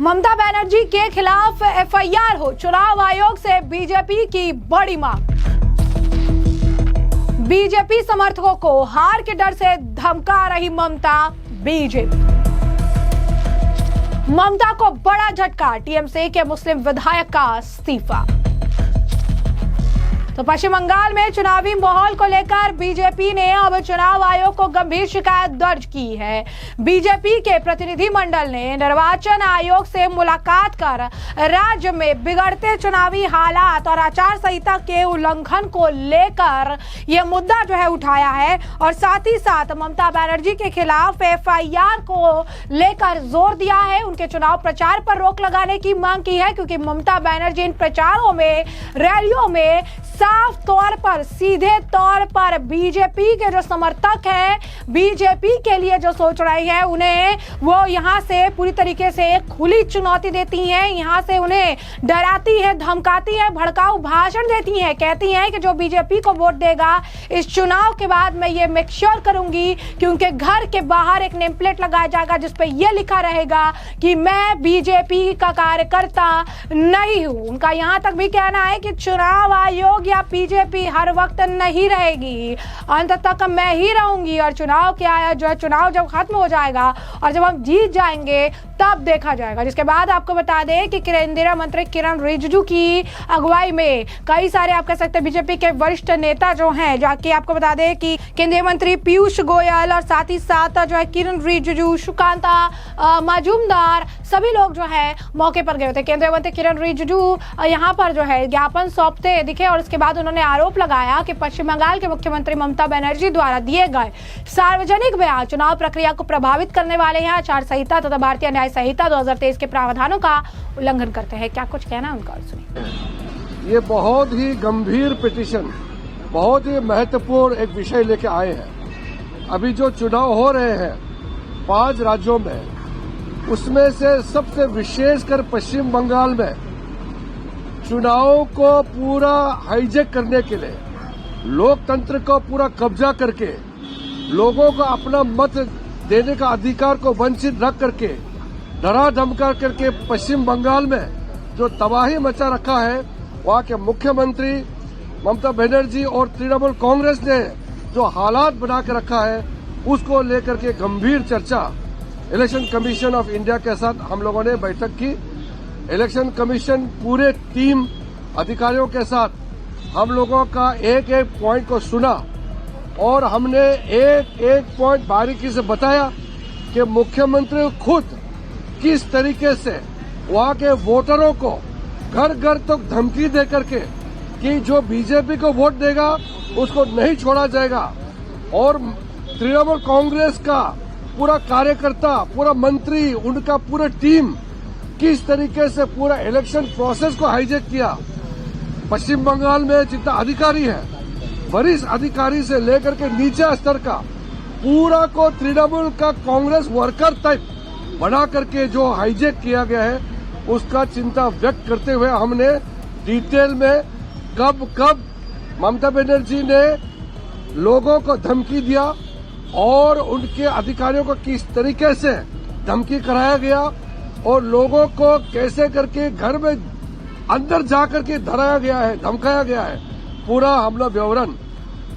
ममता बनर्जी के खिलाफ एफआईआर हो, चुनाव आयोग से बीजेपी की बड़ी मांग। बीजेपी समर्थकों को हार के डर से धमका रही ममता। बीजेपी ममता को बड़ा झटका, टीएमसी के मुस्लिम विधायक का इस्तीफा। तो पश्चिम बंगाल में चुनावी माहौल को लेकर बीजेपी ने अब चुनाव आयोग को गंभीर शिकायत दर्ज की है। बीजेपी के प्रतिनिधिमंडल ने निर्वाचन आयोग से मुलाकात कर राज्य में बिगड़ते चुनावी हालात और आचार संहिता के उल्लंघन को लेकर यह मुद्दा जो है उठाया है और साथ ही साथ ममता बनर्जी के खिलाफ एफआईआर को लेकर जोर दिया है। उनके चुनाव प्रचार पर रोक लगाने की मांग की है, क्योंकि ममता बनर्जी इन प्रचारों में, रैलियों में साफ तौर पर, सीधे तौर पर बीजेपी के जो समर्थक हैं, बीजेपी के लिए जो सोच रहे हैं, उन्हें वो यहां से पूरी तरीके से खुली चुनौती देती हैं, यहां से उन्हें डराती है, धमकाती है, भड़काऊ भाषण देती हैं, कहती हैं कि जो बीजेपी को वोट देगा इस चुनाव के बाद मैं ये मेक श्योर करूंगी कि उनके घर के बाहर एक नेम प्लेट लगाया जाएगा जिस पे ये लिखा रहेगा कि मैं बीजेपी का कार्यकर्ता नहीं हूं। उनका यहां तक भी कहना है कि चुनाव आयोग या बीजेपी हर वक्त नहीं रहेगी, अंत तक मैं ही रहूंगी और चुनाव क्या जो है, चुनाव जब खत्म हो जाएगा और जब हम जीत जाएंगे तब देखा जाएगा। जिसके बाद आपको बता दें कि केंद्रीय मंत्री किरण रिजिजू की अगुवाई में कई सारे आप कह सकते हैं बीजेपी के वरिष्ठ नेता जो हैं, जाके आपको बता दें कि केंद्रीय मंत्री पीयूष गोयल और साथ ही साथ जो है किरण रिजिजू, सुकांता मजूमदार, सभी लोग जो है मौके पर गए थे। केंद्रीय मंत्री किरण रिजिजू यहाँ पर जो है ज्ञापन सौंपते दिखे और उसके बाद उन्होंने आरोप लगाया कि पश्चिम बंगाल के मुख्यमंत्री ममता बनर्जी द्वारा दिए गए सार्वजनिक बयान चुनाव प्रक्रिया को प्रभावित करने वाले हैं, आचार संहिता तथा भारतीय न्याय संहिता 2023 के प्रावधानों का उल्लंघन करते हैं। क्या कुछ कहना है उनका, सुनिए। ये बहुत ही गंभीर पिटीशन, बहुत ही महत्वपूर्ण एक विषय लेके आए हैं। अभी जो चुनाव हो रहे हैं 5 राज्यों में, उसमें से सबसे विशेषकर पश्चिम बंगाल में चुनाव को पूरा हाईजैक करने के लिए, लोकतंत्र को पूरा कब्जा करके, लोगों को अपना मत देने का अधिकार को वंचित रख करके, डरा धमका करके पश्चिम बंगाल में जो तबाही मचा रखा है, वहां के मुख्यमंत्री ममता बनर्जी और तृणमूल कांग्रेस ने जो हालात बना के रखा है, उसको लेकर के गंभीर चर्चा इलेक्शन कमीशन ऑफ इंडिया के साथ हम लोगों ने बैठक की। इलेक्शन कमीशन पूरे टीम अधिकारियों के साथ हम लोगों का एक एक पॉइंट को सुना और हमने एक एक पॉइंट बारीकी से बताया कि मुख्यमंत्री खुद किस तरीके से वहां के वोटरों को घर घर तक धमकी दे करके कि जो बीजेपी को वोट देगा उसको नहीं छोड़ा जाएगा, और तृणमूल कांग्रेस का पूरा कार्यकर्ता, पूरा मंत्री, उनका पूरा टीम किस तरीके से पूरा इलेक्शन प्रोसेस को हाईजैक किया। पश्चिम बंगाल में जितना अधिकारी है, वरिष्ठ अधिकारी से लेकर के नीचे स्तर का पूरा को तृणमूल का कांग्रेस वर्कर टाइप बना करके जो हाईजैक किया गया है, उसका चिंता व्यक्त करते हुए हमने डिटेल में कब ममता बनर्जी ने लोगों को धमकी दिया और उनके अधिकारियों को किस तरीके से धमकी कराया गया और लोगों को कैसे करके घर में अंदर जाकर के धराया गया है, धमकाया गया है, पूरा हम लोग विवरण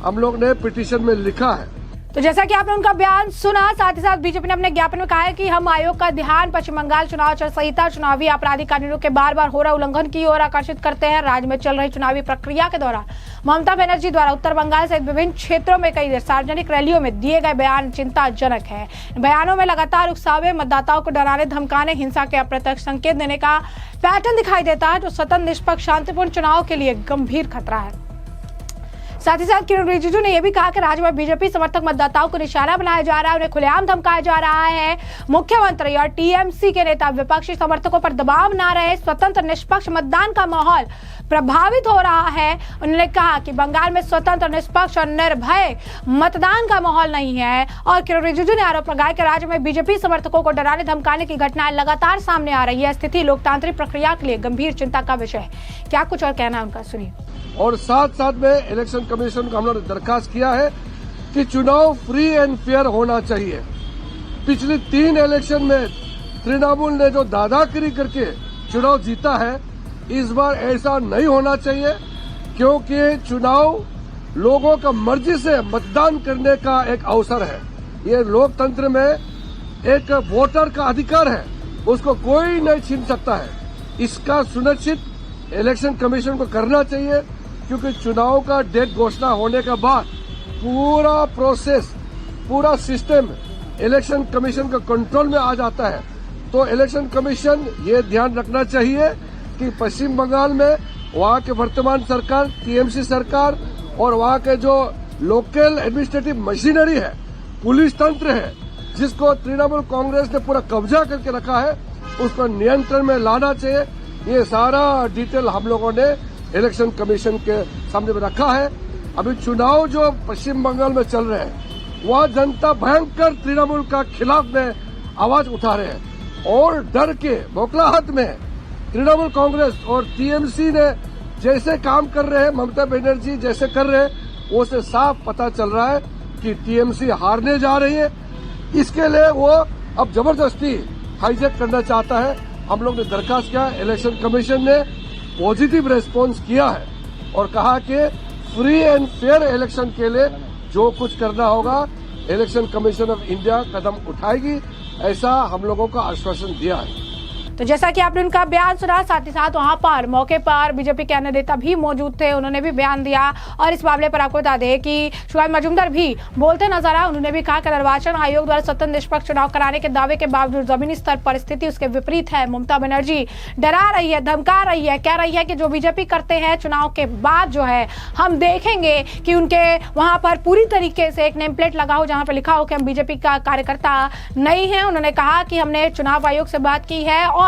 हम लोग ने पिटीशन में लिखा है। तो जैसा कि आपने उनका बयान सुना, साथ ही साथ बीजेपी ने अपने ज्ञापन में कहा है कि हम आयोग का ध्यान पश्चिम बंगाल चुनाव आचार संहिता, चुनावी आपराधिक कानूनों के बार बार हो रहे उल्लंघन की ओर आकर्षित करते हैं। राज्य में चल रही चुनावी प्रक्रिया के दौरान ममता बनर्जी द्वारा उत्तर बंगाल सहित विभिन्न क्षेत्रों में कई सार्वजनिक रैलियों में दिए गए बयान चिंताजनक है। बयानों में लगातार उकसावे, मतदाताओं को डराने धमकाने, हिंसा के अप्रत्यक्ष संकेत देने का पैटर्न दिखाई देता है, जो स्वतंत्र, निष्पक्ष, शांतिपूर्ण चुनाव के लिए गंभीर खतरा है। साथ ही साथ किरण रिजिजू ने यह भी कहा कि राज्य में बीजेपी समर्थक मतदाताओं को निशाना बनाया जा रहा है, उन्हें खुलेआम धमकाया जा रहा है। मुख्यमंत्री और टीएमसी के नेता विपक्षी समर्थकों पर दबाव ना रहे, स्वतंत्र निष्पक्ष मतदान का माहौल प्रभावित हो रहा है। उन्होंने कहा कि बंगाल में स्वतंत्र, निष्पक्ष और निर्भय मतदान का माहौल नहीं है। और किरण रिजिजू ने आरोप लगाया कि राज्य में बीजेपी समर्थकों को डराने धमकाने की घटनाएं लगातार सामने आ रही है। स्थिति लोकतांत्रिक प्रक्रिया के लिए गंभीर चिंता का विषय है। क्या कुछ और कहना है उनका, सुनिए। और साथ साथ में इलेक्शन कमीशन को हम लोगों ने दरखास्त किया है कि चुनाव फ्री एंड फेयर होना चाहिए। पिछली 3 इलेक्शन में तृणमूल ने जो दादागिरी करके चुनाव जीता है, इस बार ऐसा नहीं होना चाहिए, क्योंकि चुनाव लोगों का मर्जी से मतदान करने का एक अवसर है। ये लोकतंत्र में एक वोटर का अधिकार है, उसको कोई नहीं छीन सकता है। इसका सुनिश्चित इलेक्शन कमीशन को करना चाहिए, क्योंकि चुनाव का डेट घोषणा होने के बाद पूरा प्रोसेस, पूरा सिस्टम इलेक्शन कमीशन के कंट्रोल में आ जाता है। तो इलेक्शन कमीशन ये ध्यान रखना चाहिए कि पश्चिम बंगाल में वहां के वर्तमान सरकार, टीएमसी सरकार और वहां के जो लोकल एडमिनिस्ट्रेटिव मशीनरी है, पुलिस तंत्र है, जिसको तृणमूल कांग्रेस ने पूरा कब्जा करके रखा है, उसको नियंत्रण में लाना चाहिए। ये सारा डिटेल हम लोगों ने इलेक्शन कमीशन के सामने में रखा है। अभी चुनाव जो पश्चिम बंगाल में चल रहे हैं, वहां जनता भयंकर तृणमूल का खिलाफ में आवाज उठा रहे हैं, और डर के बौखलाहट में तृणमूल कांग्रेस और टीएमसी ने जैसे काम कर रहे हैं, ममता बनर्जी जैसे कर रहे हैं, वो से साफ पता चल रहा है कि टीएमसी हारने जा रही है। इसके लिए वो अब जबरदस्ती हाईजैक करना चाहता है। हम लोग ने दरखास्त किया, इलेक्शन कमीशन ने पॉजिटिव रेस्पॉन्स किया है और कहा कि फ्री एंड फेयर इलेक्शन के लिए जो कुछ करना होगा इलेक्शन कमीशन ऑफ इंडिया कदम उठाएगी, ऐसा हम लोगों को आश्वासन दिया है। तो जैसा कि आपने उनका बयान सुना, साथ ही साथ वहां पर मौके पर बीजेपी के अन्य नेता भी मौजूद थे, उन्होंने भी बयान दिया। और इस मामले पर आपको बता दें कि शिवाजी मजूमदार भी बोलते नजर आए। उन्होंने भी कहा कि निर्वाचन आयोग द्वारा स्वतंत्र निष्पक्ष चुनाव कराने के दावे के बावजूद जमीनी स्तर पर स्थिति उसके विपरीत है। ममता बनर्जी डरा रही है, धमका रही है, कह रही है कि जो बीजेपी करते हैं चुनाव के बाद जो है हम देखेंगे कि उनके वहां पर पूरी तरीके से एक नेम प्लेट लगा हो जहां पर लिखा हो कि हम बीजेपी का कार्यकर्ता नहीं है। उन्होंने कहा कि हमने चुनाव आयोग से बात की है और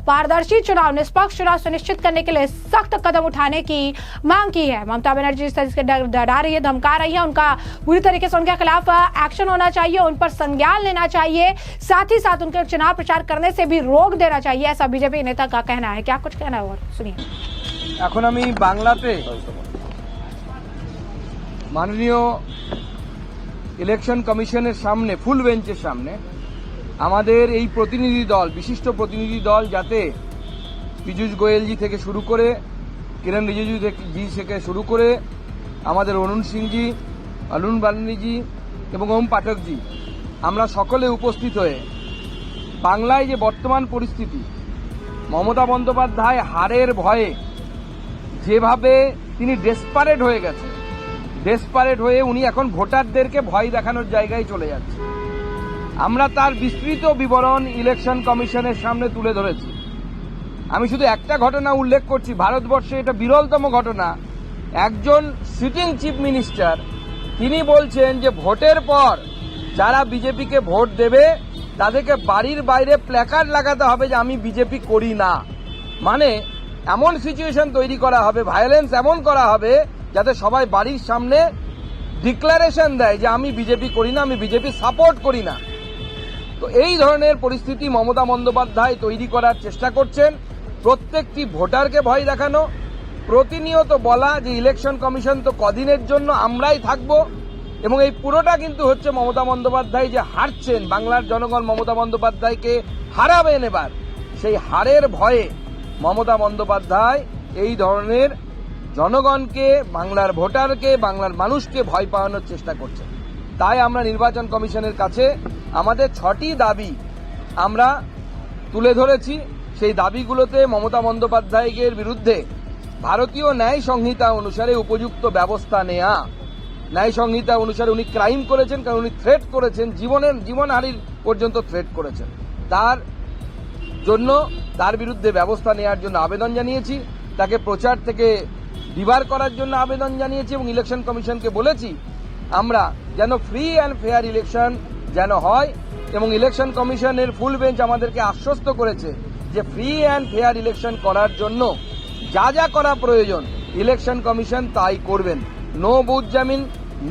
पारदर्शी चुनाव, निष्पक्ष चुनाव सुनिश्चित करने के लिए सख्त कदम उठाने की मांग की है। ममता बनर्जी इस तरह से डरा रही है, धमका रही है, उनका पूरी तरीके से उनके खिलाफ एक्शन होना चाहिए, उन पर संज्ञान लेना चाहिए, साथ ही साथ उनके चुनाव प्रचार करने से भी रोक देना चाहिए, ऐसा बीजेपी नेता का कहना है। क्या कुछ कहना है और सुनिए। এখন আমি বাংলাতে মাননীয় ইলেকশন কমিশনের সামনে, ফুল বেঞ্চের সামনে আমাদের এই প্রতিনিধি দল, বিশিষ্ট প্রতিনিধি দল, যাতে পীযূষ গোয়েলজি থেকে শুরু করে, কিরণ রিজিজু জি থেকে শুরু করে আমাদের অরুণ সিংজি, অরুণ বালনিজি এবং ওম পাঠকজি, আমরা সকলে উপস্থিত হয়ে বাংলায় যে বর্তমান পরিস্থিতি, মমতা বন্দ্যোপাধ্যায় হারের ভয়ে যেভাবে তিনি ডেসপারেট হয়ে গেছে, ডেসপারেট হয়ে উনি এখন ভোটারদেরকে ভয় দেখানোর জায়গায় চলে যাচ্ছে। আমরা তার বিস্তৃত বিবরণ ইলেকশন কমিশনের সামনে তুলে ধরেছি। আমি শুধু একটা ঘটনা উল্লেখ করছি, ভারতবর্ষে এটা বিরলতম ঘটনা। একজন সিটিং চিফ মিনিস্টার তিনি বলছেন যে ভোটের পর যারা বিজেপিকে ভোট দেবে তাদেরকে বাড়ির বাইরে প্ল্যাকার্ড লাগাতে হবে যে আমি বিজেপি করি না। মানে এমন সিচুয়েশন তৈরি করা হবে, ভায়োলেন্স এমন করা হবে যাতে সবাই বাড়ির সামনে ডিক্লারেশন দেয় যে আমি বিজেপি করি না, আমি বিজেপি সাপোর্ট করি না। তো এই ধরনের পরিস্থিতি মমতা বন্দ্যোপাধ্যায় তৈরি করার চেষ্টা করছেন, প্রত্যেকটি ভোটারকে ভয় দেখানো, প্রতিনিয়ত বলা যে ইলেকশন কমিশন তো কদিনের জন্য, আমরাই থাকবো। এবং এই পুরোটা কিন্তু হচ্ছে মমতা বন্দ্যোপাধ্যায় যে হারছেন, বাংলার জনগণ মমতা বন্দ্যোপাধ্যায়কে হারাবেন এবার, সেই হারের ভয়ে মমতা বন্দ্যোপাধ্যায় এই ধরনের জনগণকে, বাংলার ভোটারকে, বাংলার মানুষকে ভয় পাওয়ানোর চেষ্টা করছেন। তাই আমরা নির্বাচন কমিশনের কাছে আমাদের 6টি দাবি আমরা তুলে ধরেছি। সেই দাবিগুলোতে মমতা বন্দ্যোপাধ্যায়ের বিরুদ্ধে ভারতীয় ন্যায় সংহিতা অনুসারে উপযুক্ত ব্যবস্থা নেওয়া। ন্যায় সংহিতা অনুসারে উনি ক্রাইম করেছেন, কারণ উনি থ্রেট করেছেন, জীবনহানির পর্যন্ত থ্রেট করেছেন। তার জন্য তার বিরুদ্ধে ব্যবস্থা নেওয়ার জন্য আবেদন জানিয়েছি, তাকে প্রচার থেকে ডিবার করার জন্য আবেদন জানিয়েছি এবং ইলেকশন কমিশনকে বলেছি আমরা যেন ফ্রি অ্যান্ড ফেয়ার ইলেকশন যেন হয়। এবং ইলেকশন কমিশনের ফুল বেঞ্চ আমাদেরকে আশ্বস্ত করেছে যে ফ্রি অ্যান্ড ফেয়ার ইলেকশন করার জন্য যা যা করা প্রয়োজন ইলেকশন কমিশন তাই করবেন। No booth jamming,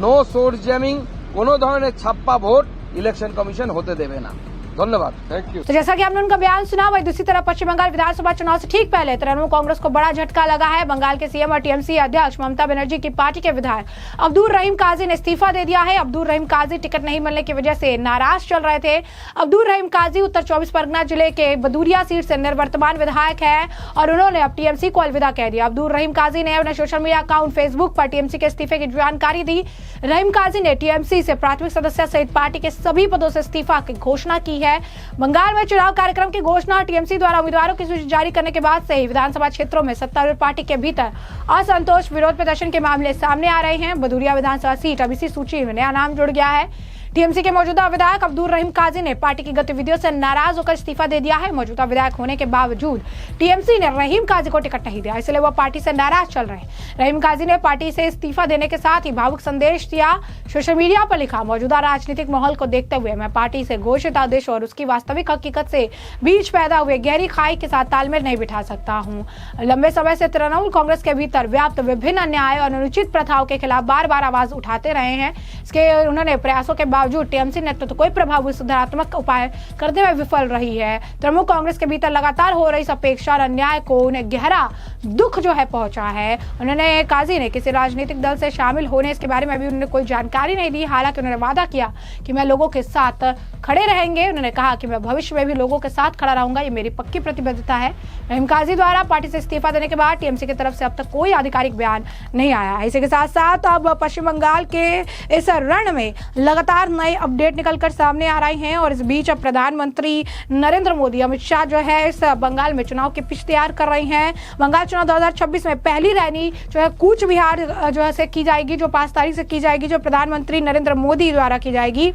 no source jamming, কোনো ধরনের ছাপ্পা ভোট ইলেকশন কমিশন হতে দেবে না। धन्यवाद। Thank you. तो जैसा कि आपने उनका बयान सुना, वही दूसरी तरफ पश्चिम बंगाल विधानसभा चुनाव से ठीक पहले तृणमूल कांग्रेस को बड़ा झटका लगा है। बंगाल के सीएम और टीएमसी अध्यक्ष ममता बनर्जी की पार्टी के विधायक अब्दुल रहीम काजी ने इस्तीफा दे दिया है। अब्दुल रहीम काजी टिकट नहीं मिलने की वजह से नाराज चल रहे थे। अब्दुल रहीम काजी उत्तर 24 परगना जिले के बदूरिया सीट से निवर्तमान विधायक है और उन्होंने अब टीएमसी को अलविदा कह दिया। अब्दुल रहीम काजी ने अपने सोशल मीडिया अकाउंट फेसबुक पर टीएमसी के इस्तीफे की जानकारी दी। रहीम काजी ने टीएमसी से प्राथमिक सदस्य सहित पार्टी के सभी पदों से इस्तीफा की घोषणा की है। बंगाल में चुनाव कार्यक्रम की घोषणा टीएमसी द्वारा उम्मीदवारों की सूची जारी करने के बाद से ही विधानसभा क्षेत्रों में सत्तारूढ़ पार्टी के भीतर असंतोष, विरोध प्रदर्शन के मामले सामने आ रहे हैं। बदूरिया विधानसभा सीट अब इसी सूची में नया नाम जुड़ गया है। टीएमसी के मौजूदा विधायक अब्दुल रहीम काजी ने पार्टी की गतिविधियों से नाराज होकर इस्तीफा दे दिया है। मौजूदा विधायक होने के बावजूद टीएमसी ने रहीम काजी को टिकट नहीं दिया, इसलिए वह पार्टी से नाराज चल रहे हैं। रहीम काजी ने पार्टी से इस्तीफा देने के साथ ही भावुक संदेश दिया। सोशल मीडिया पर लिखा, मौजूदा राजनीतिक माहौल को देखते हुए मैं पार्टी से घोषित आदेश और उसकी वास्तविक हकीकत से बीच पैदा हुए गहरी खाई के साथ तालमेल नहीं बिठा सकता हूँ। लंबे समय से तृणमूल कांग्रेस के भीतर व्याप्त विभिन्न अन्याय और अनुचित प्रथाओं के खिलाफ बार बार आवाज उठाते रहे हैं। इसके उन्होंने प्रयासों के बावजूद टीएमसी ने तो कोई प्रभावी सुधारात्मक उपाय करने में विफल रही है। तृणमूल कांग्रेस के भीतर लगातार हो रही अपेक्षा और अन्याय को उन्हें गहरा दुख जो है पहुंचा है। उन्होंने काजी ने किसी राजनीतिक दल से शामिल होने इसके बारे में भी उन्होंने कोई जानकारी नहीं दी। हालांकि उन्होंने वादा किया कि मैं लोगों के साथ खड़े रहेंगे। उन्होंने कहा कि मैं भविष्य में भी लोगों के साथ खड़ा रहूंगा, ये मेरी पक्की प्रतिबद्धता है। रहीम काजी द्वारा पार्टी से इस्तीफा देने के बाद टीएमसी की तरफ से अब तक कोई आधिकारिक बयान नहीं आया है। इसी के साथ साथ अब पश्चिम बंगाल के इस रण में लगातार नए अपडेट निकलकर सामने आ रहे हैं और इस बीच अब प्रधानमंत्री नरेंद्र मोदी, अमित शाह जो है इस बंगाल में चुनाव की पिच तैयार कर रहे हैं। बंगाल चुनाव 2026 में पहली रैली जो है कूच बिहार जो है से की जाएगी, जो 5 तारीख से की जाएगी, जो प्रधानमंत्री नरेंद्र मोदी द्वारा की जाएगी।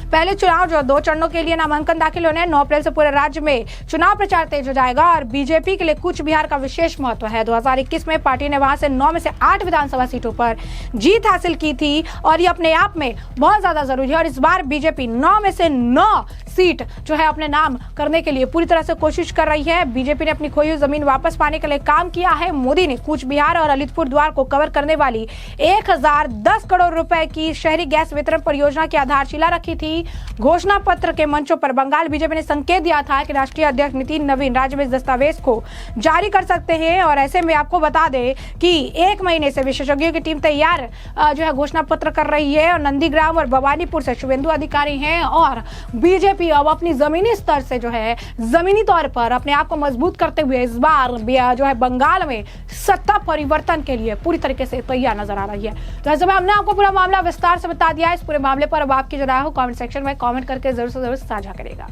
पहले चुनाव जो 2 चरणों के लिए नामांकन दाखिल होने 9 अप्रैल से पूरे राज्य में चुनाव प्रचार तेज हो जाएगा और बीजेपी के लिए कूच बिहार का विशेष महत्व है। 2021 में पार्टी ने वहां से 9 में से 8 विधानसभा सीटों पर जीत हासिल की थी और ये अपने आप में बहुत ज्यादा जरूरी है। और इस बार बीजेपी 9 में से 9 सीट जो है अपने नाम करने के लिए पूरी तरह से कोशिश कर रही है। बीजेपी ने अपनी खोई हुई जमीन वापस पाने के लिए काम किया है। मोदी ने कूच बिहार और अलीपुर द्वार को कवर करने वाली 1010 करोड़ रुपए की शहरी गैस वितरण परियोजना की आधारशिला रखी थी। घोषणा पत्र के मंचों पर बंगाल बीजेपी ने संकेत दिया था कि राष्ट्रीय अध्यक्ष नितिन नवीन राज्य में इस दस्तावेज को जारी कर सकते हैं। और ऐसे में आपको बता दें कि 1 महीने से विशेषज्ञों की टीम तैयार जो है घोषणा पत्र कर रही है और नंदीग्राम और भवानीपुर से शुभेंदु अधिकारी हैं और बीजेपी अब अपनी जमीनी स्तर से जो है जमीनी तौर पर अपने आप को मजबूत करते हुए इस बार जो है बंगाल में सत्ता परिवर्तन के लिए पूरी तरीके से तैयार नजर आ रही है। तो ऐसे में हमने आपको पूरा मामला विस्तार से बता दिया है। इस पूरे मामले पर अब आपकी जो राय हो कमेंट सेक्शन में कमेंट करके जरूर से जरूर साझा करेगा।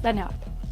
धन्यवाद।